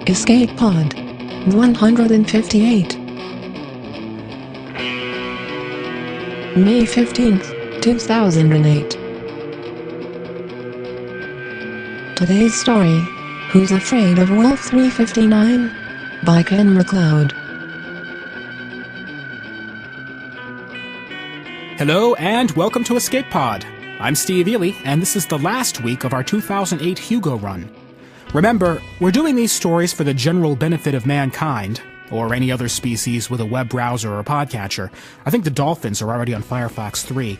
Escape Pod 158. May 15th, 2008. Today's story, Who's Afraid of Wolf 359? By Ken MacLeod. Hello and welcome to Escape Pod. I'm Steve Ely, and this is the last week of our 2008 Hugo run. Remember, we're doing these stories for the general benefit of mankind, or any other species with a web browser or podcatcher. I think the dolphins are already on Firefox 3.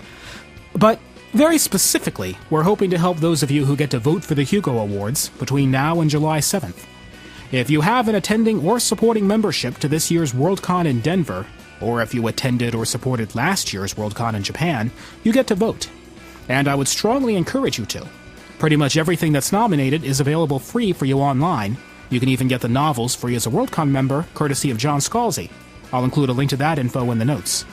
But very specifically, we're hoping to help those of you who get to vote for the Hugo Awards between now and July 7th. If you have an attending or supporting membership to this year's Worldcon in Denver, or if you attended or supported last year's Worldcon in Japan, you get to vote. And I would strongly encourage you to. Pretty much everything that's nominated is available free for you online. You can even get the novels free as a Worldcon member, courtesy of John Scalzi. I'll include a link to that info in the notes.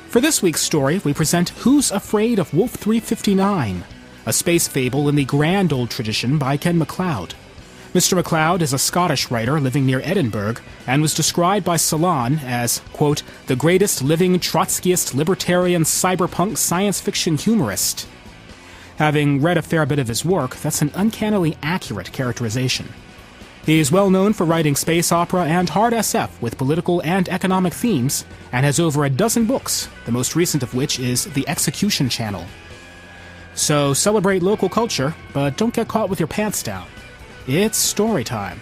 For this week's story, we present Who's Afraid of Wolf 359? A space fable in the grand old tradition by Ken MacLeod. Mr. MacLeod is a Scottish writer living near Edinburgh and was described by Salon as, quote, the greatest living Trotskyist libertarian cyberpunk science fiction humorist. Having read a fair bit of his work, that's an uncannily accurate characterization. He is well known for writing space opera and hard SF with political and economic themes, and has over a dozen books, the most recent of which is The Execution Channel. So celebrate local culture, but don't get caught with your pants down. It's story time.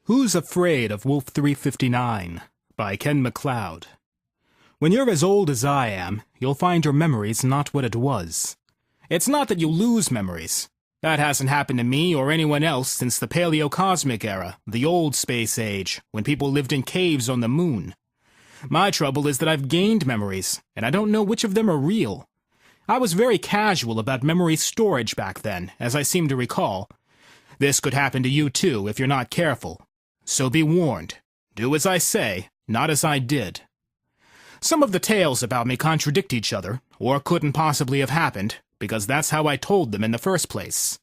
Who's Afraid of Wolf 359? By Ken MacLeod. When you're as old as I am, you'll find your memories not what it was. It's not that you lose memories. That hasn't happened to me or anyone else since the Paleocosmic era, the old space age, when people lived in caves on the moon. My trouble is that I've gained memories, and I don't know which of them are real. I was very casual about memory storage back then, as I seem to recall. This could happen to you too if you're not careful. So be warned. Do as I say, not as I did. Some of the tales about me contradict each other, or couldn't possibly have happened, because that's how I told them in the first place.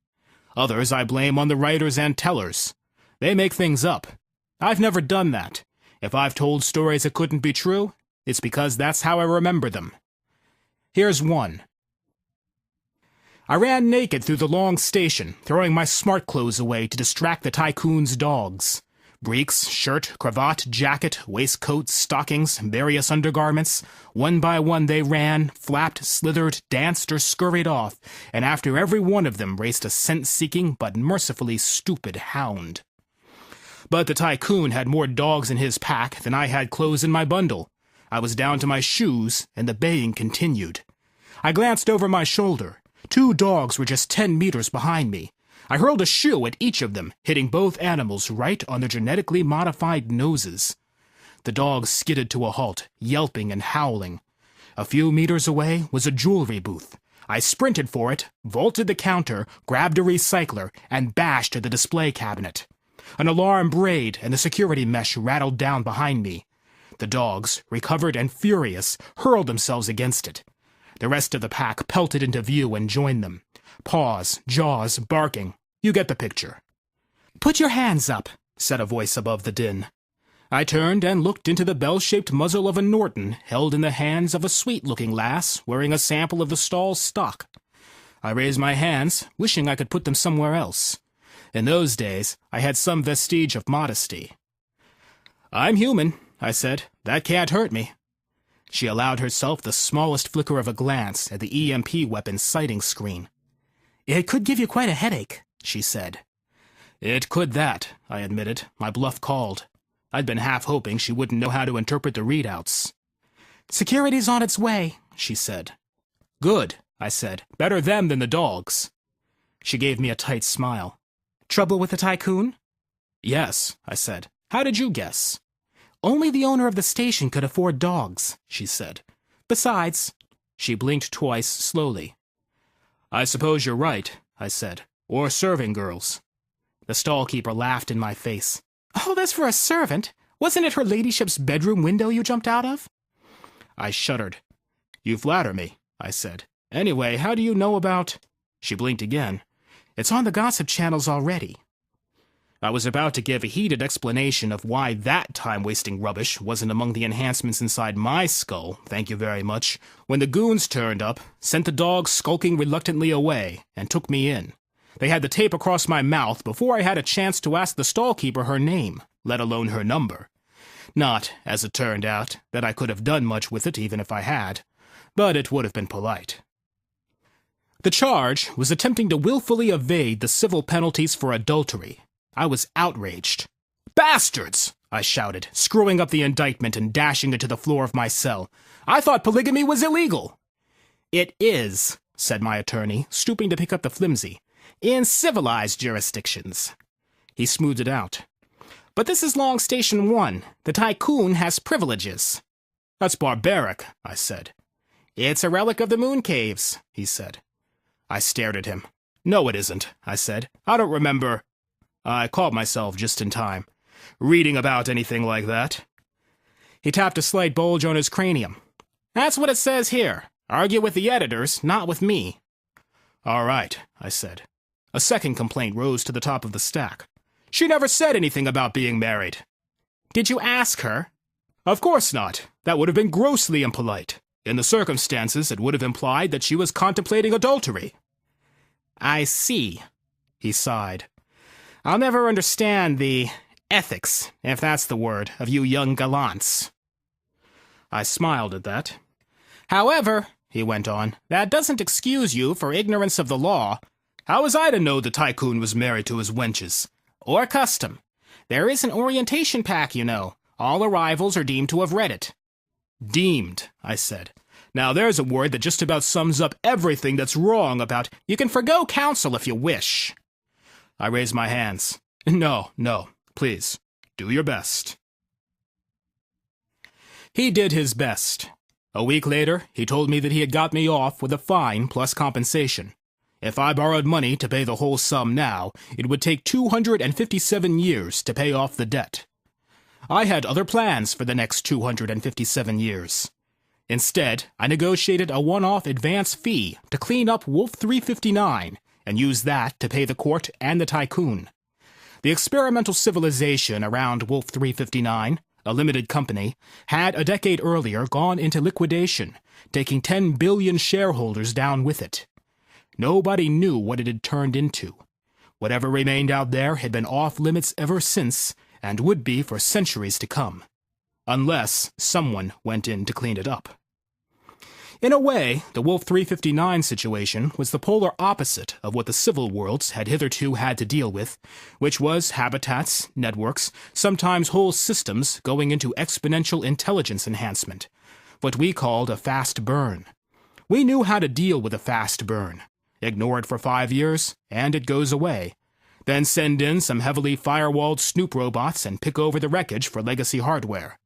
Others I blame on the writers and tellers. They make things up. I've never done that. If I've told stories that couldn't be true, it's because that's how I remember them. Here's one. I ran naked through the long station, throwing my smart clothes away to distract the tycoon's dogs. Breeks, shirt, cravat, jacket, waistcoat, stockings, various undergarments. One by one they ran, flapped, slithered, danced, or scurried off, and after every one of them raced a scent-seeking but mercifully stupid hound. But the tycoon had more dogs in his pack than I had clothes in my bundle. I was down to my shoes, and the baying continued. I glanced over my shoulder. 2 dogs were just 10 meters behind me. I hurled a shoe at each of them, hitting both animals right on their genetically modified noses. The dogs skidded to a halt, yelping and howling. A few meters away was a jewelry booth. I sprinted for it, vaulted the counter, grabbed a recycler, and bashed at the display cabinet. An alarm brayed, and the security mesh rattled down behind me. The dogs, recovered and furious, hurled themselves against it. The rest of the pack pelted into view and joined them. Paws, jaws, barking. You get the picture. "Put your hands up," said a voice above the din. I turned and looked into the bell-shaped muzzle of a Norton held in the hands of a sweet-looking lass wearing a sample of the stall's stock. I raised my hands, wishing I could put them somewhere else. In those days, I had some vestige of modesty. "I'm human," I said. "That can't hurt me." She allowed herself the smallest flicker of a glance at the EMP weapon's sighting screen. "It could give you quite a headache," she said. "It could that," I admitted, my bluff called. I'd been half hoping she wouldn't know how to interpret the readouts. "Security's on its way," she said. "Good," I said. "Better them than the dogs." She gave me a tight smile. "Trouble with the tycoon?" "Yes," I said. "How did you guess?" "Only the owner of the station could afford dogs," she said. "Besides," she blinked twice slowly. "I suppose you're right," I said. "Or serving girls." The stall-keeper laughed in my face. "Oh, that's for a servant. Wasn't it her ladyship's bedroom window you jumped out of?" I shuddered. "You flatter me," I said. Anyway, how do you know about... She blinked again. It's on the gossip channels already. I was about to give a heated explanation of why that time-wasting rubbish wasn't among the enhancements inside my skull, thank you very much, when the goons turned up, sent the dog skulking reluctantly away, and took me in. They had the tape across my mouth before I had a chance to ask the stallkeeper her name, let alone her number. Not, as it turned out, that I could have done much with it even if I had, but it would have been polite. The charge was attempting to willfully evade the civil penalties for adultery. I was outraged. "Bastards!" I shouted, screwing up the indictment and dashing it to the floor of my cell. "I thought polygamy was illegal." "It is," said my attorney, stooping to pick up the flimsy, "in civilized jurisdictions." He smoothed it out. "But this is Long Station 1. The tycoon has privileges." "That's barbaric," I said. "It's a relic of the moon caves," he said. I stared at him. "No, it isn't," I said. "I don't remember..." I caught myself just in time. "Reading about anything like that." He tapped a slight bulge on his cranium. "That's what it says here. Argue with the editors, not with me." "All right," I said. A second complaint rose to the top of the stack. "She never said anything about being married." "Did you ask her?" "Of course not. That would have been grossly impolite. In the circumstances, it would have implied that she was contemplating adultery." "I see," he sighed. "I'll never understand the ethics, if that's the word, of you young gallants." I smiled at that. "However," he went on, "that doesn't excuse you for ignorance of the law. How was I to know the tycoon was married to his wenches? Or custom. There is an orientation pack, you know. All arrivals are deemed to have read it." "Deemed," I said. "Now there's a word that just about sums up everything that's wrong about..." "You can forgo counsel if you wish." I raised my hands. No, please, do your best." He did his best. A week later, he told me that he had got me off with a fine plus compensation. If I borrowed money to pay the whole sum now, it would take 257 years to pay off the debt. I had other plans for the next 257 years. Instead, I negotiated a one-off advance fee to clean up Wolf 359, and use that to pay the court and the tycoon. The experimental civilization around Wolf 359, a limited company, had a decade earlier gone into liquidation, taking 10 billion shareholders down with it. Nobody knew what it had turned into. Whatever remained out there had been off-limits ever since, and would be for centuries to come. Unless someone went in to clean it up. In a way, the Wolf 359 situation was the polar opposite of what the civil worlds had hitherto had to deal with, which was habitats, networks, sometimes whole systems going into exponential intelligence enhancement, what we called a fast burn. We knew how to deal with a fast burn. Ignore it for 5 years, and it goes away. Then send in some heavily firewalled snoop robots and pick over the wreckage for legacy hardware.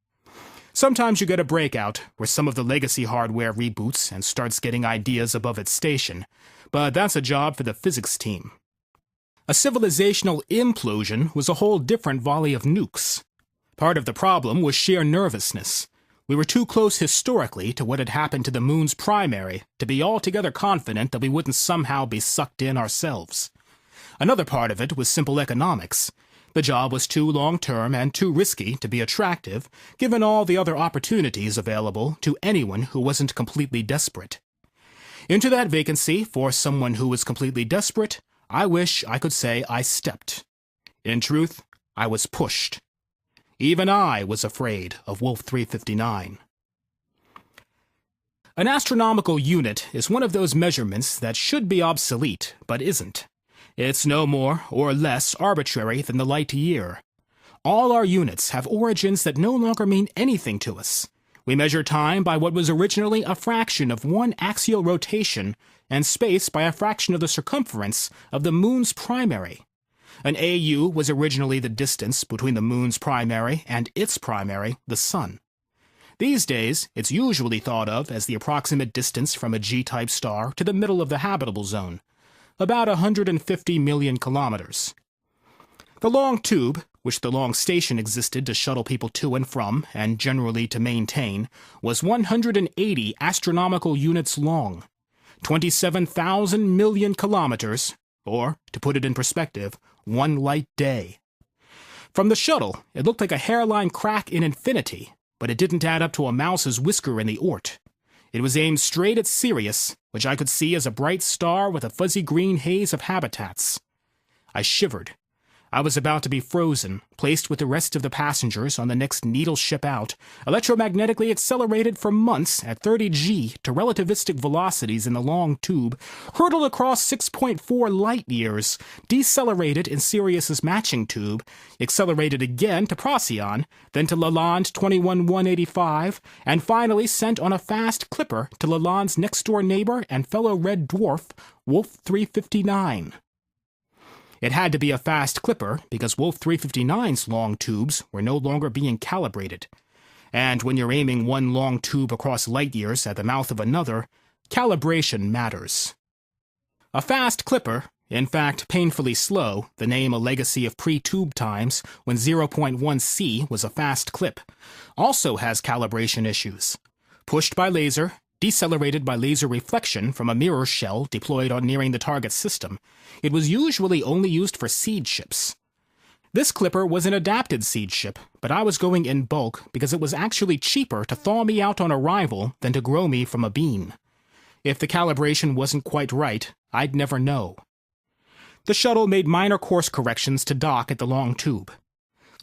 Sometimes you get a breakout where some of the legacy hardware reboots and starts getting ideas above its station, but that's a job for the physics team. A civilizational implosion was a whole different volley of nukes. Part of the problem was sheer nervousness. We were too close historically to what had happened to the moon's primary to be altogether confident that we wouldn't somehow be sucked in ourselves. Another part of it was simple economics. The job was too long-term and too risky to be attractive, given all the other opportunities available to anyone who wasn't completely desperate. Into that vacancy, for someone who was completely desperate, I wish I could say I stepped. In truth, I was pushed. Even I was afraid of Wolf 359. An astronomical unit is one of those measurements that should be obsolete, but isn't. It's no more or less arbitrary than the light year. All our units have origins that no longer mean anything to us. We measure time by what was originally a fraction of one axial rotation, and space by a fraction of the circumference of the moon's primary. An AU was originally the distance between the moon's primary and its primary, the sun. These days, it's usually thought of as the approximate distance from a G-type star to the middle of the habitable zone, about 150 million kilometers. The long tube, which the long station existed to shuttle people to and from, and generally to maintain, was 180 astronomical units long, 27,000 million kilometers, or, to put it in perspective, one light day. From the shuttle, it looked like a hairline crack in infinity, but it didn't add up to a mouse's whisker in the Oort. It was aimed straight at Sirius, which I could see as a bright star with a fuzzy green haze of habitats. I shivered. I was about to be frozen, placed with the rest of the passengers on the next needle ship out, electromagnetically accelerated for months at 30 G to relativistic velocities in the long tube, hurtled across 6.4 light-years, decelerated in Sirius's matching tube, accelerated again to Procyon, then to Lalande 21185, and finally sent on a fast clipper to Lalande's next-door neighbor and fellow red dwarf, Wolf 359. It had to be a fast clipper because Wolf 359's long tubes were no longer being calibrated. And when you're aiming one long tube across light years at the mouth of another, calibration matters. A fast clipper, in fact painfully slow, the name a legacy of pre-tube times when 0.1 C was a fast clip, also has calibration issues. Pushed by laser, decelerated by laser reflection from a mirror shell deployed on nearing the target system, it was usually only used for seed ships. This clipper was an adapted seed ship, but I was going in bulk because it was actually cheaper to thaw me out on arrival than to grow me from a bean. If the calibration wasn't quite right, I'd never know. The shuttle made minor course corrections to dock at the long tube.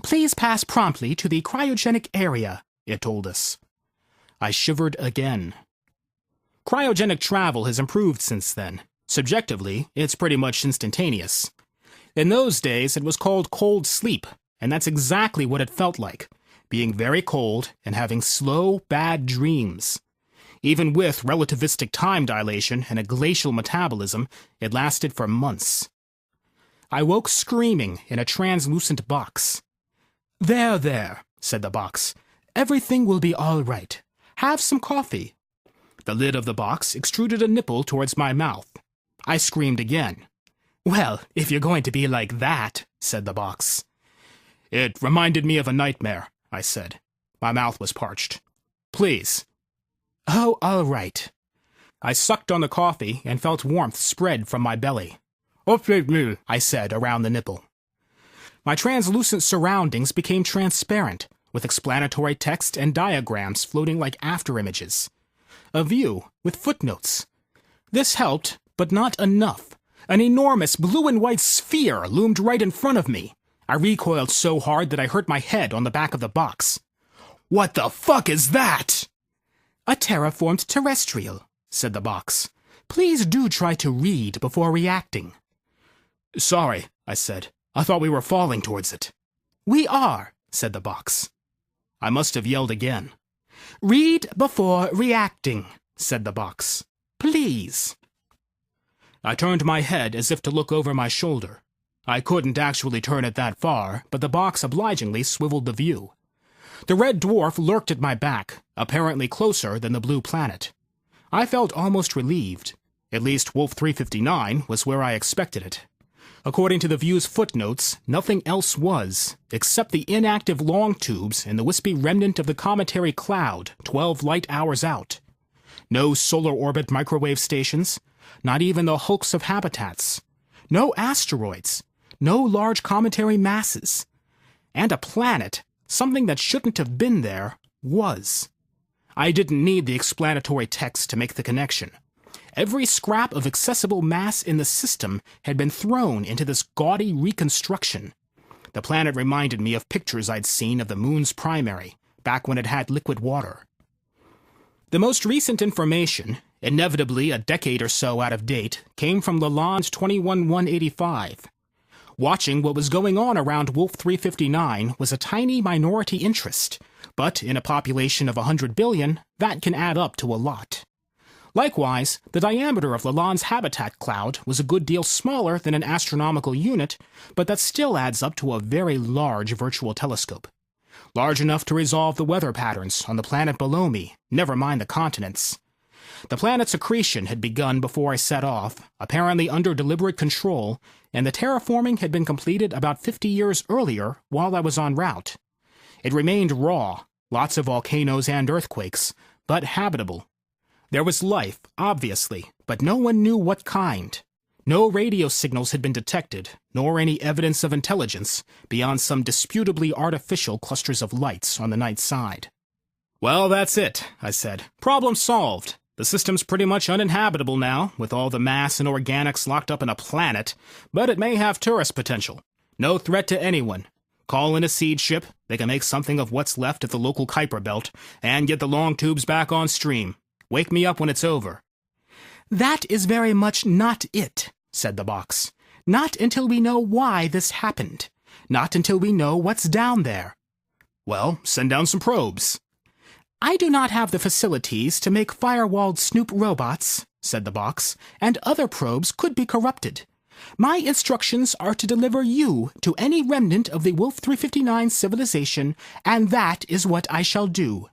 "Please pass promptly to the cryogenic area," it told us. I shivered again. Cryogenic travel has improved since then. Subjectively, it's pretty much instantaneous. In those days, it was called cold sleep, and that's exactly what it felt like, being very cold and having slow, bad dreams. Even with relativistic time dilation and a glacial metabolism, it lasted for months. I woke screaming in a translucent box. There, said the box. "Everything will be all right. Have some coffee." The lid of the box extruded a nipple towards my mouth. I screamed again. "Well, if you're going to be like that," said the box. "It reminded me of a nightmare," I said. My mouth was parched. "Please." "Oh, all right." I sucked on the coffee and felt warmth spread from my belly. I said around the nipple. My translucent surroundings became transparent, with explanatory text and diagrams floating like afterimages. A view with footnotes. This helped, but not enough. An enormous blue and white sphere loomed right in front of me. I recoiled so hard that I hurt my head on the back of the box. "What the fuck is that?" "A terraformed terrestrial," said the box. "Please do try to read before reacting." "Sorry," I said. "I thought we were falling towards it." "We are," said the box. I must have yelled again. "Read before reacting," said the box. "Please." I turned my head as if to look over my shoulder. I couldn't actually turn it that far, but the box obligingly swiveled the view. The red dwarf lurked at my back, apparently closer than the blue planet. I felt almost relieved. At least Wolf 359 was where I expected it. According to the view's footnotes, nothing else was, except the inactive long tubes and the wispy remnant of the cometary cloud 12 light hours out. No solar orbit microwave stations, not even the hulks of habitats. No asteroids, no large cometary masses. And a planet, something that shouldn't have been there, was. I didn't need the explanatory text to make the connection. Every scrap of accessible mass in the system had been thrown into this gaudy reconstruction. The planet reminded me of pictures I'd seen of the moon's primary, back when it had liquid water. The most recent information, inevitably a decade or so out of date, came from Lalande 21185. Watching what was going on around Wolf 359 was a tiny minority interest, but in a population of 100 billion, that can add up to a lot. Likewise, the diameter of Lalande's habitat cloud was a good deal smaller than an astronomical unit, but that still adds up to a very large virtual telescope. Large enough to resolve the weather patterns on the planet below me, never mind the continents. The planet's accretion had begun before I set off, apparently under deliberate control, and the terraforming had been completed about 50 years earlier while I was en route. It remained raw, lots of volcanoes and earthquakes, but habitable. There was life, obviously, but no one knew what kind. No radio signals had been detected, nor any evidence of intelligence, beyond some disputably artificial clusters of lights on the night side. "Well, that's it," I said. "Problem solved. The system's pretty much uninhabitable now, with all the mass and organics locked up in a planet, but it may have tourist potential. No threat to anyone. Call in a seed ship, they can make something of what's left of the local Kuiper belt, and get the long tubes back on stream. Wake me up when it's over." "That is very much not it," said the box. "Not until we know why this happened. Not until we know what's down there." "Well, send down some probes." "I do not have the facilities to make firewalled snoop robots," said the box, "and other probes could be corrupted. My instructions are to deliver you to any remnant of the Wolf 359 civilization, and that is what I shall do."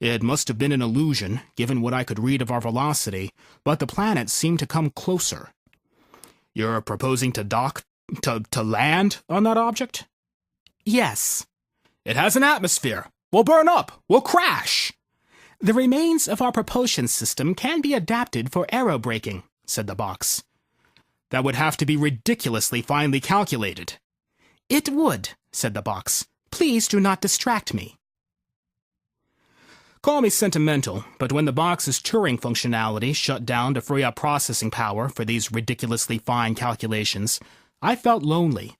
It must have been an illusion, given what I could read of our velocity, but the planet seemed to come closer. "You're proposing to dock, to land on that object?" "Yes." "It has an atmosphere. We'll burn up. We'll crash." "The remains of our propulsion system can be adapted for aerobraking," said the box. "That would have to be ridiculously finely calculated." "It would," said the box. "Please do not distract me." Call me sentimental, but when the box's Turing functionality shut down to free up processing power for these ridiculously fine calculations, I felt lonely.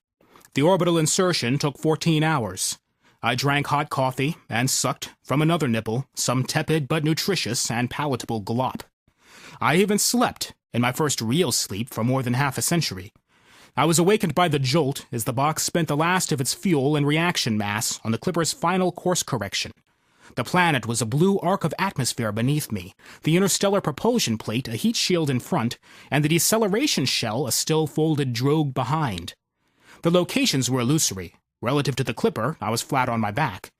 The orbital insertion took 14 hours. I drank hot coffee and sucked, from another nipple, some tepid but nutritious and palatable glop. I even slept, in my first real sleep for more than half a century. I was awakened by the jolt as the box spent the last of its fuel and reaction mass on the Clipper's final course correction. The planet was a blue arc of atmosphere beneath me, the interstellar propulsion plate a heat shield in front, and the deceleration shell a still folded drogue behind. The locations were illusory. Relative to the Clipper, I was flat on my back.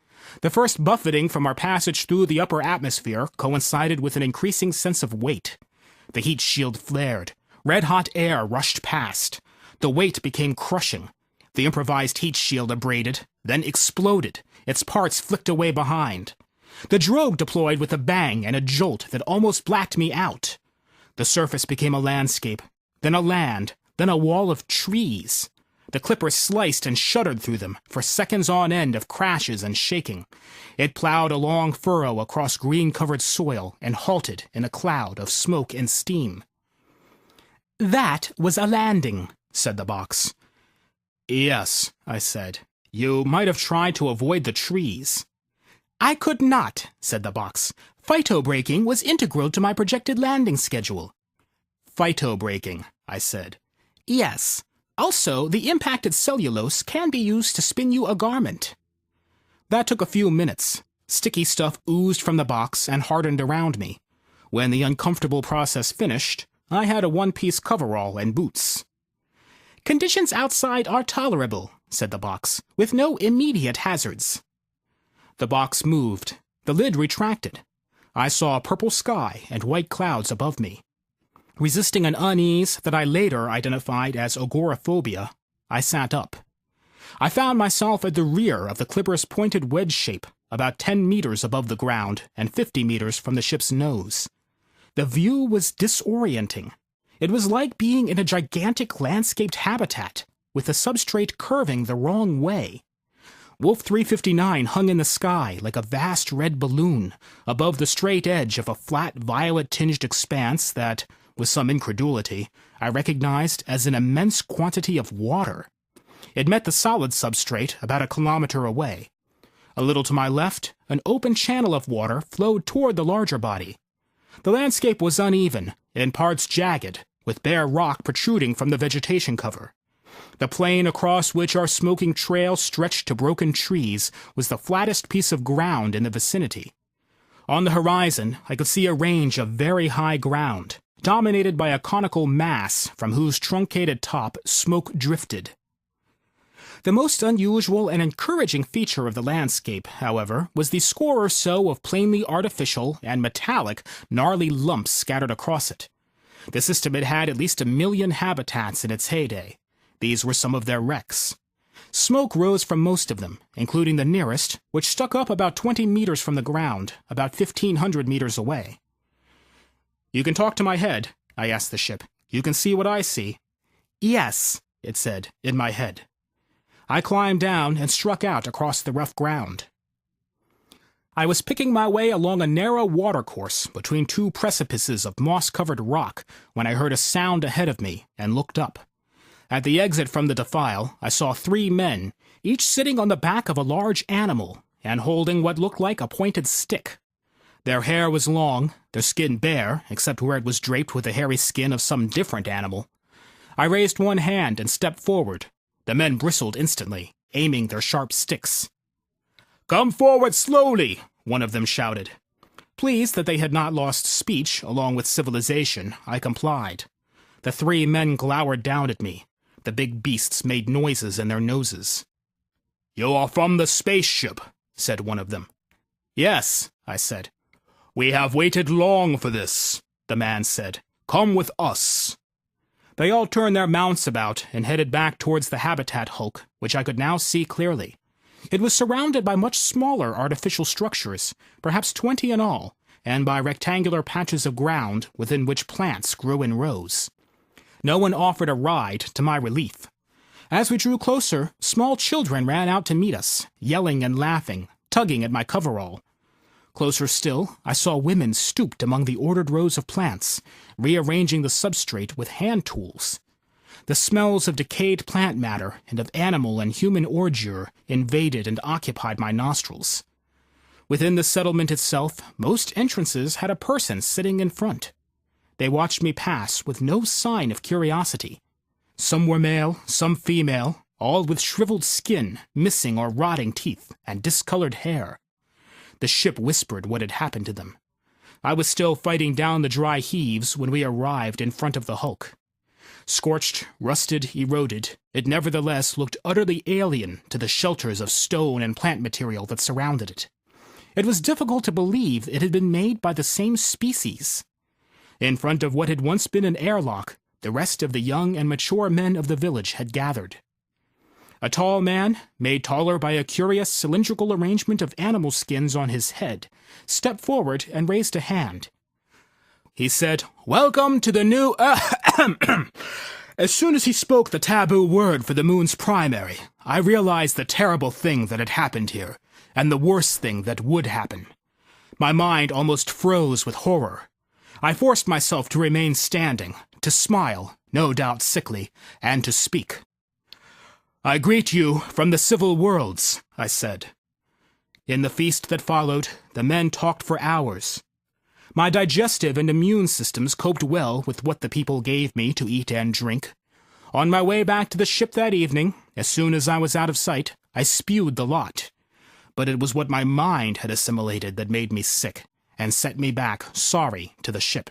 The first buffeting from our passage through the upper atmosphere coincided with an increasing sense of weight. The heat shield flared. Red-hot air rushed past. The weight became crushing. The improvised heat shield abraded, then exploded, its parts flicked away behind. The drogue deployed with a bang and a jolt that almost blacked me out. The surface became a landscape, then a land, then a wall of trees. The Clipper sliced and shuddered through them for seconds on end of crashes and shaking. It plowed a long furrow across green-covered soil and halted in a cloud of smoke and steam. "That was a landing," said the box. "Yes," I said. "You might have tried to avoid the trees." "I could not," said the box. "Phytobraking was integral to my projected landing schedule." "Phytobraking," I said. "Yes. Also, the impacted cellulose can be used to spin you a garment." That took a few minutes. Sticky stuff oozed from the box and hardened around me. When the uncomfortable process finished, I had a one-piece coverall and boots. "Conditions outside are tolerable," said the box, "with no immediate hazards." The box moved. The lid retracted. I saw a purple sky and white clouds above me. Resisting an unease that I later identified as agoraphobia, I sat up. I found myself at the rear of the Clipper's pointed wedge shape, about 10 meters above the ground and 50 meters from the ship's nose. The view was disorienting. It was like being in a gigantic landscaped habitat, with the substrate curving the wrong way. Wolf 359 hung in the sky like a vast red balloon, above the straight edge of a flat violet-tinged expanse that, with some incredulity, I recognized as an immense quantity of water. It met the solid substrate about a kilometer away. A little to my left, an open channel of water flowed toward the larger body. The landscape was uneven, in parts jagged, with bare rock protruding from the vegetation cover. The plain across which our smoking trail stretched to broken trees was the flattest piece of ground in the vicinity. On the horizon, I could see a range of very high ground, dominated by a conical mass from whose truncated top smoke drifted. The most unusual and encouraging feature of the landscape, however, was the score or so of plainly artificial and metallic, gnarly lumps scattered across it. The system had had at least 1 million habitats in its heyday. These were some of their wrecks. Smoke rose from most of them, including the nearest, which stuck up about 20 meters from the ground, about 1,500 meters away. "You can talk to my head," I asked the ship. "You can see what I see." "Yes," it said, in my head. I climbed down and struck out across the rough ground. I was picking my way along a narrow watercourse between 2 precipices of moss-covered rock when I heard a sound ahead of me and looked up. At the exit from the defile, I saw 3 men, each sitting on the back of a large animal and holding what looked like a pointed stick. Their hair was long, their skin bare, except where it was draped with the hairy skin of some different animal. I raised one hand and stepped forward. The men bristled instantly, aiming their sharp sticks. "Come forward slowly," one of them shouted. Pleased that they had not lost speech along with civilization, I complied. The 3 men glowered down at me. The big beasts made noises in their noses. "You are from the spaceship," said one of them. "Yes," I said. "We have waited long for this," the man said. "Come with us." They all turned their mounts about and headed back towards the habitat hulk, which I could now see clearly. It was surrounded by much smaller artificial structures, perhaps 20 in all, and by rectangular patches of ground within which plants grew in rows. No one offered a ride, to my relief. As we drew closer, small children ran out to meet us, yelling and laughing, tugging at my coverall. Closer still, I saw women stooped among the ordered rows of plants, rearranging the substrate with hand tools. The smells of decayed plant matter and of animal and human ordure invaded and occupied my nostrils. Within the settlement itself, most entrances had a person sitting in front. They watched me pass with no sign of curiosity. Some were male, some female, all with shriveled skin, missing or rotting teeth, and discolored hair. The ship whispered what had happened to them. I was still fighting down the dry heaves when we arrived in front of the hulk. Scorched, rusted, eroded, it nevertheless looked utterly alien to the shelters of stone and plant material that surrounded it. It was difficult to believe it had been made by the same species. In front of what had once been an airlock, the rest of the young and mature men of the village had gathered. A tall man, made taller by a curious cylindrical arrangement of animal skins on his head, stepped forward and raised a hand. He said, "Welcome to the new..." As soon as he spoke the taboo word for the moon's primary, I realized the terrible thing that had happened here, and the worst thing that would happen. My mind almost froze with horror. I forced myself to remain standing, to smile, no doubt sickly, and to speak. "I greet you from the civil worlds," I said. In the feast that followed, the men talked for hours. My digestive and immune systems coped well with what the people gave me to eat and drink. On my way back to the ship that evening, as soon as I was out of sight, I spewed the lot. But it was what my mind had assimilated that made me sick, and sent me back, sorry, to the ship.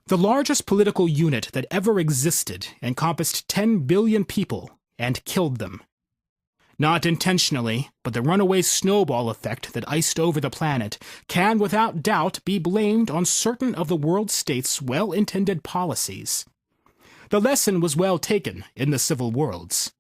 The largest political unit that ever existed encompassed 10 billion people and killed them. Not intentionally, but the runaway snowball effect that iced over the planet can without doubt be blamed on certain of the world states' well-intended policies. The lesson was well taken in the civil worlds.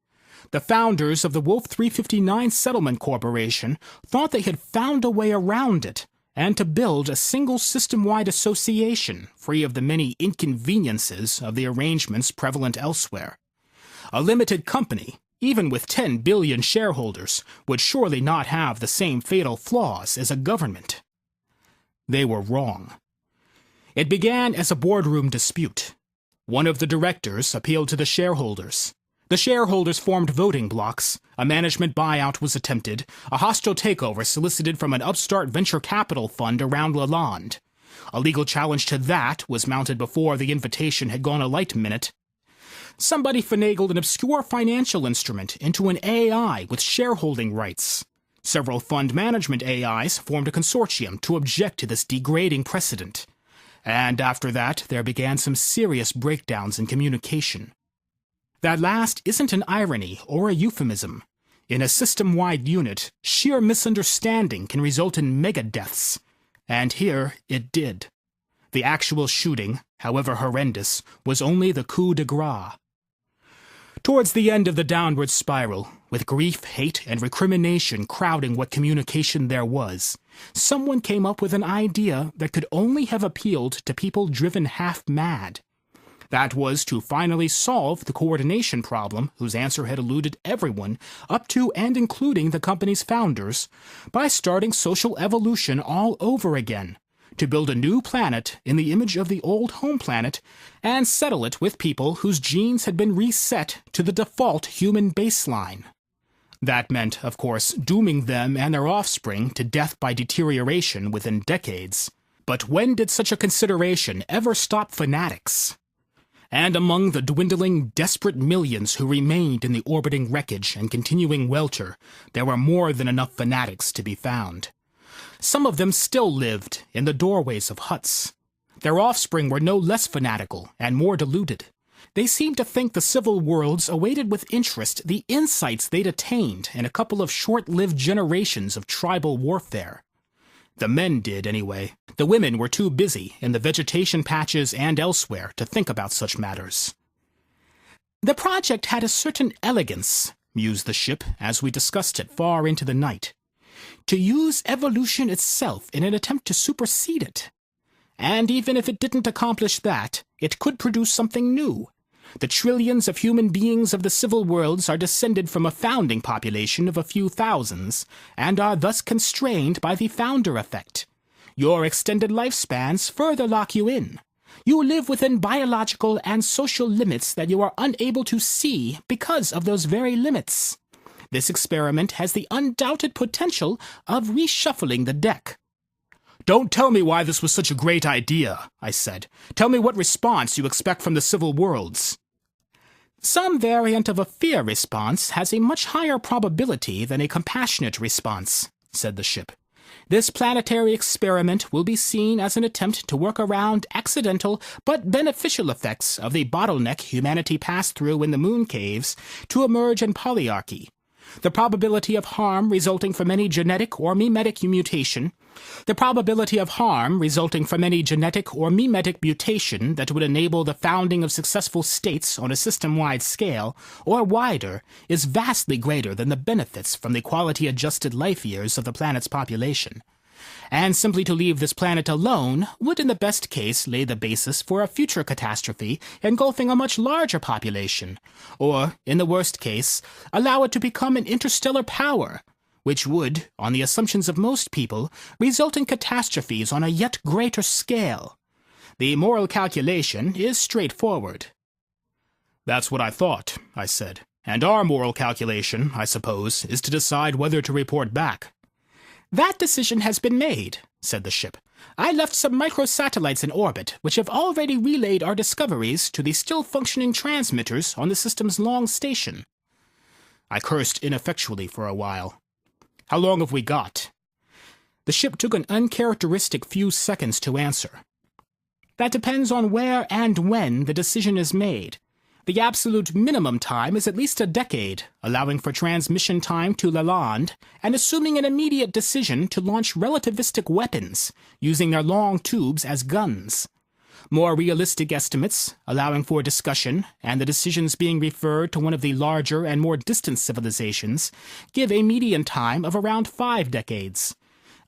The founders of the Wolf 359 Settlement Corporation thought they had found a way around it, and to build a single system-wide association free of the many inconveniences of the arrangements prevalent elsewhere. A limited company, even with 10 billion shareholders, would surely not have the same fatal flaws as a government. They were wrong. It began as a boardroom dispute. One of the directors appealed to the shareholders. The shareholders formed voting blocks, a management buyout was attempted, a hostile takeover solicited from an upstart venture capital fund around Lalande. A legal challenge to that was mounted before the invitation had gone a light minute. Somebody finagled an obscure financial instrument into an AI with shareholding rights. Several fund management AIs formed a consortium to object to this degrading precedent. And after that, there began some serious breakdowns in communication. That last isn't an irony or a euphemism. In a system-wide unit, sheer misunderstanding can result in mega-deaths. And here it did. The actual shooting, however horrendous, was only the coup de grace. Towards the end of the downward spiral, with grief, hate, and recrimination crowding what communication there was, someone came up with an idea that could only have appealed to people driven half-mad. That was to finally solve the coordination problem whose answer had eluded everyone, up to and including the company's founders, by starting social evolution all over again, to build a new planet in the image of the old home planet and settle it with people whose genes had been reset to the default human baseline. That meant, of course, dooming them and their offspring to death by deterioration within decades. But when did such a consideration ever stop fanatics? And among the dwindling, desperate millions who remained in the orbiting wreckage and continuing welter, there were more than enough fanatics to be found. Some of them still lived in the doorways of huts. Their offspring were no less fanatical and more deluded. They seemed to think the civil worlds awaited with interest the insights they'd attained in a couple of short-lived generations of tribal warfare. The men did, anyway. The women were too busy in the vegetation patches and elsewhere to think about such matters. The project had a certain elegance, mused the ship as we discussed it far into the night. To use evolution itself in an attempt to supersede it. And even if it didn't accomplish that, it could produce something new. The trillions of human beings of the civil worlds are descended from a founding population of a few thousands, and are thus constrained by the founder effect. Your extended lifespans further lock you in. You live within biological and social limits that you are unable to see because of those very limits. This experiment has the undoubted potential of reshuffling the deck. "Don't tell me why this was such a great idea," I said. "Tell me what response you expect from the civil worlds." Some variant of a fear response has a much higher probability than a compassionate response, said the ship. This planetary experiment will be seen as an attempt to work around accidental but beneficial effects of the bottleneck humanity passed through in the moon caves to emerge in polyarchy. The probability of harm resulting from any genetic or mimetic mutation that would enable the founding of successful states on a system-wide scale, or wider, is vastly greater than the benefits from the quality-adjusted life years of the planet's population. And simply to leave this planet alone would in the best case lay the basis for a future catastrophe engulfing a much larger population, or, in the worst case, allow it to become an interstellar power, which would, on the assumptions of most people, result in catastrophes on a yet greater scale. The moral calculation is straightforward. "That's what I thought," I said. "And our moral calculation, I suppose, is to decide whether to report back." "That decision has been made," said the ship. "I left some microsatellites in orbit, which have already relayed our discoveries to the still-functioning transmitters on the system's long station." I cursed ineffectually for a while. "How long have we got?" The ship took an uncharacteristic few seconds to answer. "That depends on where and when the decision is made. The absolute minimum time is at least a decade, allowing for transmission time to Lalande, and assuming an immediate decision to launch relativistic weapons, using their long tubes as guns. More realistic estimates, allowing for discussion, and the decisions being referred to one of the larger and more distant civilizations, give a median time of around 5 decades.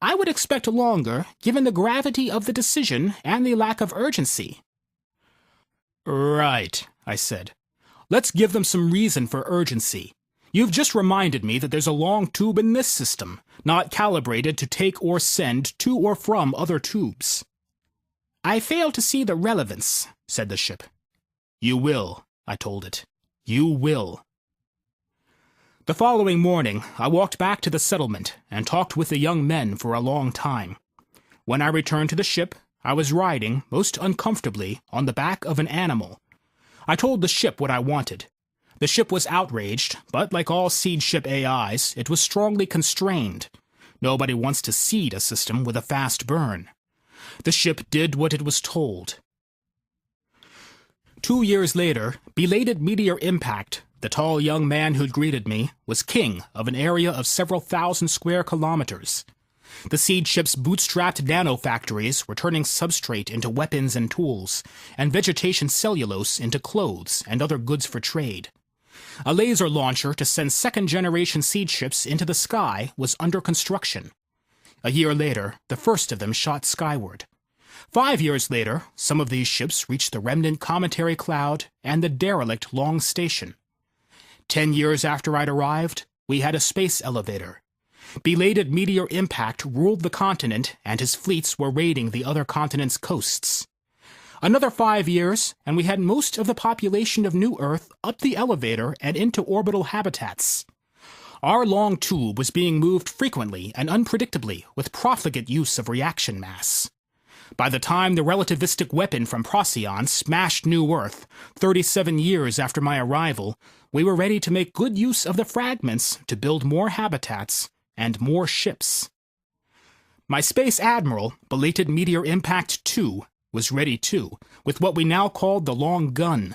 I would expect longer, given the gravity of the decision and the lack of urgency." "Right," I said. "Let's give them some reason for urgency. You've just reminded me that there's a long tube in this system, not calibrated to take or send to or from other tubes." "I fail to see the relevance," said the ship. "You will," I told it. "You will." The following morning, I walked back to the settlement and talked with the young men for a long time. When I returned to the ship, I was riding, most uncomfortably, on the back of an animal. I told the ship what I wanted. The ship was outraged, but like all seed ship AIs, it was strongly constrained. Nobody wants to seed a system with a fast burn. The ship did what it was told. 2 years later, belated meteor impact, the tall young man who'd greeted me, was king of an area of several thousand square kilometers. The seed ship's bootstrapped nanofactories were turning substrate into weapons and tools, and vegetation cellulose into clothes and other goods for trade. A laser launcher to send second-generation seed ships into the sky was under construction. A year later, the first of them shot skyward. 5 years later, some of these ships reached the remnant cometary cloud and the derelict Long Station. 10 years after I'd arrived, we had a space elevator. Belated meteor impact ruled the continent, and his fleets were raiding the other continents' coasts. Another 5 years, and we had most of the population of New Earth up the elevator and into orbital habitats. Our long tube was being moved frequently and unpredictably with profligate use of reaction mass. By the time the relativistic weapon from Procyon smashed New Earth, 37 years after my arrival, we were ready to make good use of the fragments to build more habitats and more ships. My Space Admiral, belated Meteor Impact 2, was ready too, with what we now called the Long Gun.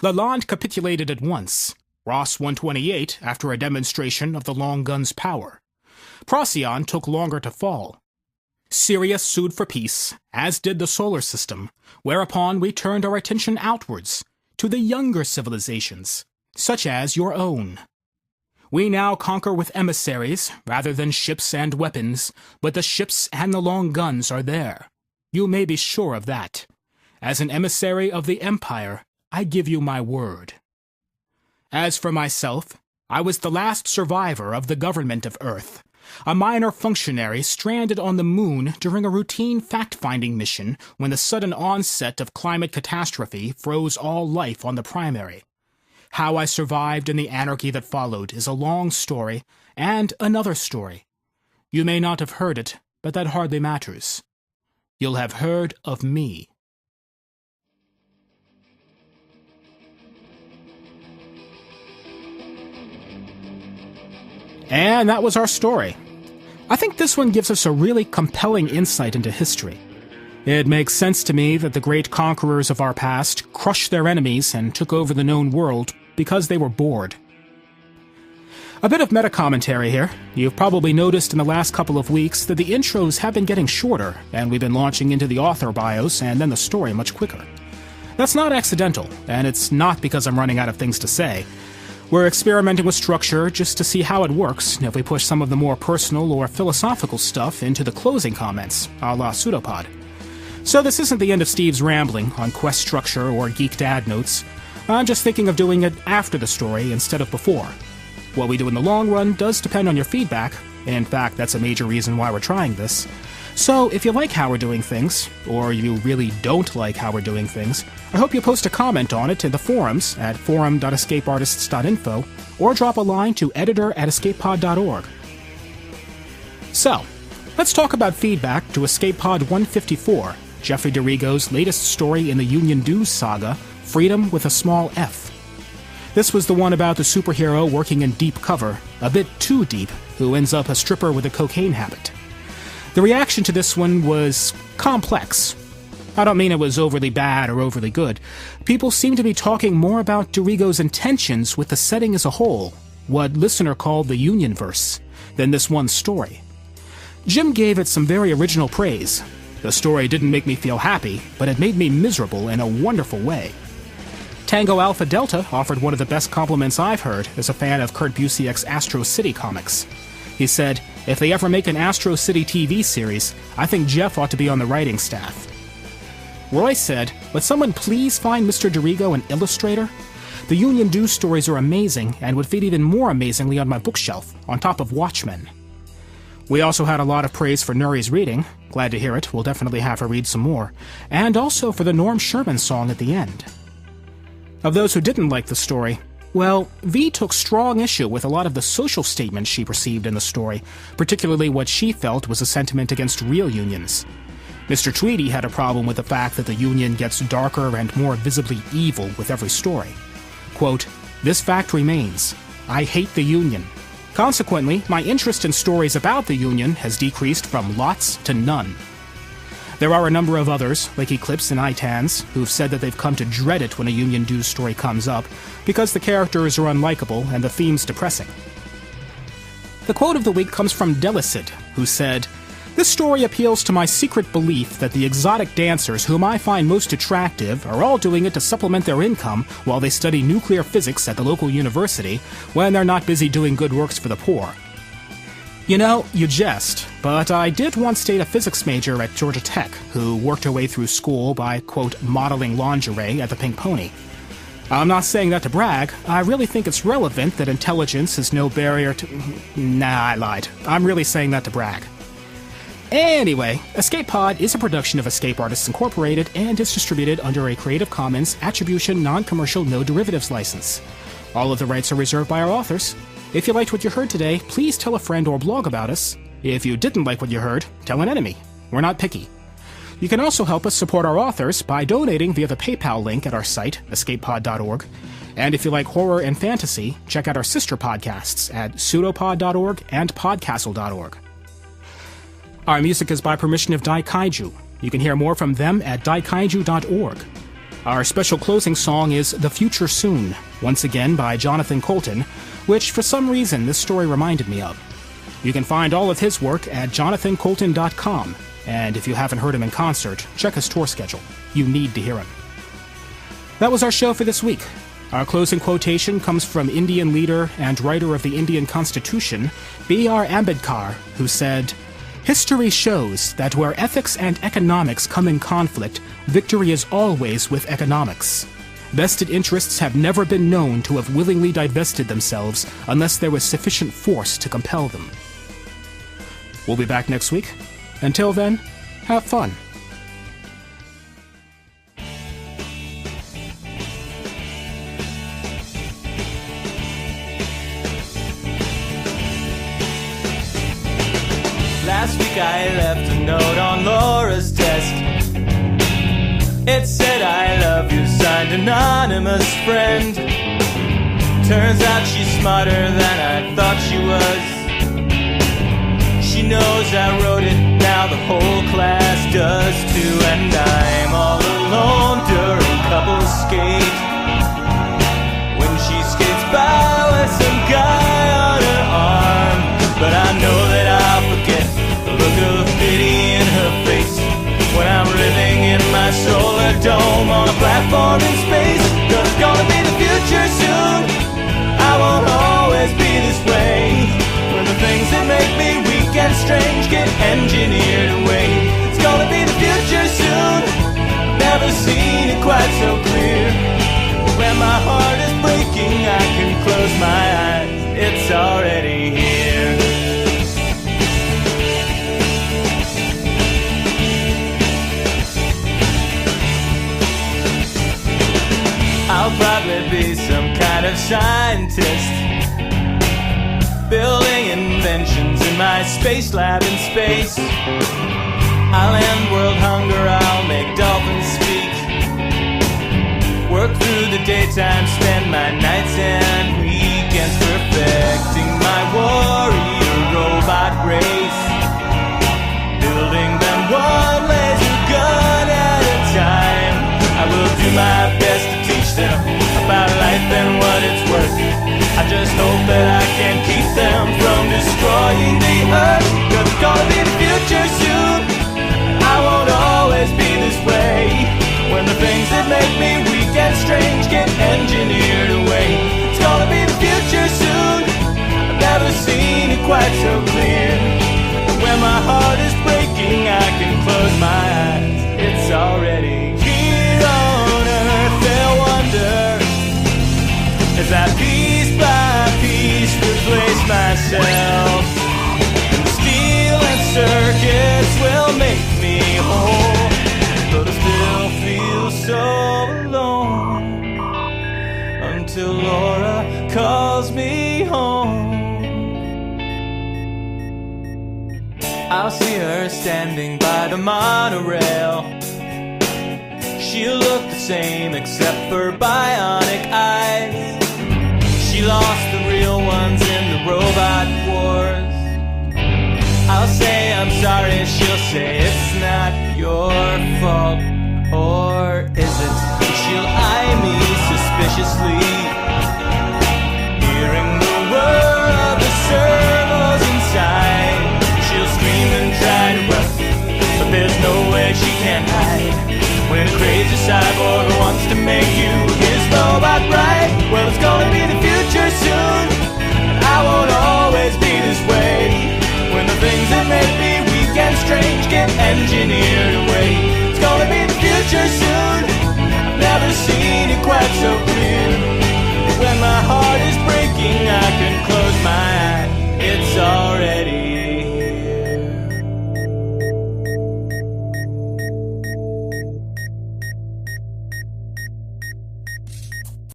Lalande capitulated at once, Ross 128 after a demonstration of the Long Gun's power. Procyon took longer to fall. Sirius sued for peace, as did the solar system, whereupon we turned our attention outwards, to the younger civilizations, such as your own. We now conquer with emissaries, rather than ships and weapons, but the ships and the long guns are there. You may be sure of that. As an emissary of the Empire, I give you my word. As for myself, I was the last survivor of the government of Earth, a minor functionary stranded on the moon during a routine fact-finding mission when the sudden onset of climate catastrophe froze all life on the primary. How I survived in the anarchy that followed is a long story, and another story. You may not have heard it, but that hardly matters. You'll have heard of me. And that was our story. I think this one gives us a really compelling insight into history. It makes sense to me that the great conquerors of our past crushed their enemies and took over the known world because they were bored. A bit of meta-commentary here. You've probably noticed in the last couple of weeks that the intros have been getting shorter, and we've been launching into the author bios and then the story much quicker. That's not accidental, and it's not because I'm running out of things to say. We're experimenting with structure just to see how it works if we push some of the more personal or philosophical stuff into the closing comments, a la Pseudopod. So this isn't the end of Steve's rambling on quest structure or geek dad notes. I'm just thinking of doing it after the story instead of before. What we do in the long run does depend on your feedback. In fact, that's a major reason why we're trying this. So if you like how we're doing things, or you really don't like how we're doing things, I hope you post a comment on it in the forums at forum.escapeartists.info, or drop a line to editor@escapepod.org. So, let's talk about feedback to EscapePod 154, Jeffrey DeRigo's latest story in the Union Dues saga, Freedom with a Small F. This was the one about the superhero working in deep cover, a bit too deep, who ends up a stripper with a cocaine habit. The reaction to this one was complex. I don't mean it was overly bad or overly good. People seem to be talking more about DeRigo's intentions with the setting as a whole, what listener called the Unionverse, than this one story. Jim gave it some very original praise. The story didn't make me feel happy, but it made me miserable in a wonderful way. Tango Alpha Delta offered one of the best compliments I've heard as a fan of Kurt Busiek's Astro City comics. He said, "If they ever make an Astro City TV series, I think Jeff ought to be on the writing staff." Roy said, "Would someone please find Mr. DeRigo an illustrator? The Union Dues stories are amazing and would fit even more amazingly on my bookshelf, on top of Watchmen." We also had a lot of praise for Nuri's reading. Glad to hear it. We'll definitely have her read some more. And also for the Norm Sherman song at the end. Of those who didn't like the story, well, V took strong issue with a lot of the social statements she perceived in the story, particularly what she felt was a sentiment against real unions. Mr. Tweedy had a problem with the fact that the Union gets darker and more visibly evil with every story. Quote, "This fact remains. I hate the Union. Consequently, my interest in stories about the Union has decreased from lots to none." There are a number of others, like Eclipse and Itans, who've said that they've come to dread it when a Union Dues story comes up, because the characters are unlikable and the theme's depressing. The quote of the week comes from Delicid, who said, "This story appeals to my secret belief that the exotic dancers whom I find most attractive are all doing it to supplement their income while they study nuclear physics at the local university when they're not busy doing good works for the poor." You know, you jest, but I did once date a physics major at Georgia Tech who worked her way through school by, quote, modeling lingerie at the Pink Pony. I'm not saying that to brag. I really think it's relevant that intelligence is no barrier to... Nah, I lied. I'm really saying that to brag. Anyway, Escape Pod is a production of Escape Artists Incorporated and is distributed under a Creative Commons Attribution Non-Commercial No Derivatives license. All of the rights are reserved by our authors. If you liked what you heard today, please tell a friend or blog about us. If you didn't like what you heard, tell an enemy. We're not picky. You can also help us support our authors by donating via the PayPal link at our site, escapepod.org. And if you like horror and fantasy, check out our sister podcasts at pseudopod.org and podcastle.org. Our music is by permission of Daikaiju. You can hear more from them at daikaiju.org. Our special closing song is The Future Soon, once again by Jonathan Colton, which for some reason this story reminded me of. You can find all of his work at jonathancolton.com, and if you haven't heard him in concert, check his tour schedule. You need to hear him. That was our show for this week. Our closing quotation comes from Indian leader and writer of the Indian Constitution, B.R. Ambedkar, who said, "History shows that where ethics and economics come in conflict, victory is always with economics. Vested interests have never been known to have willingly divested themselves unless there was sufficient force to compel them." We'll be back next week. Until then, have fun. Last week I left a note on Laura's desk. It said, "I love you," signed anonymous friend. Turns out she's smarter than I thought she was. She knows I wrote it, now the whole class does too. And I'm all alone during couples skate, when she skates by with some guy on her arm. But I know that I'll forget the look of pity in her face when I'm living in my solar dome on a platform in space. 'Cause it's gonna be the future soon. I won't always be this way, when the things that make me weak and strange get engineered away. It's gonna be the future soon. Never seen it quite so clear. When my heart is breaking, I can close my eyes. It's already here. I'll probably be some kind of scientist, building inventions in my space lab in space. I'll end world hunger, I'll make dolphins speak, work through the daytime, spend my nights and weekends perfecting my warrior robot race, building them one laser gun at a time. I will do my best to teach them about life and what it's worth. I just hope that I can keep them from destroying the earth. 'Cause it's gonna be the future soon. I won't always be this way, when the things that make me weak and strange get engineered away. It's gonna be the future soon. I've never seen it quite so clear. When my heart is breaking, I can close my eyes. It's already here on earth. They'll wonder, as I piece by piece replace myself, and steel and circuits will make me whole. But I still feel so alone, until Laura calls me home. I'll see her standing by the monorail. She'll look the same except for bionic eyes. She lost the real ones in the robot wars. I'll say I'm sorry, she'll say it's not your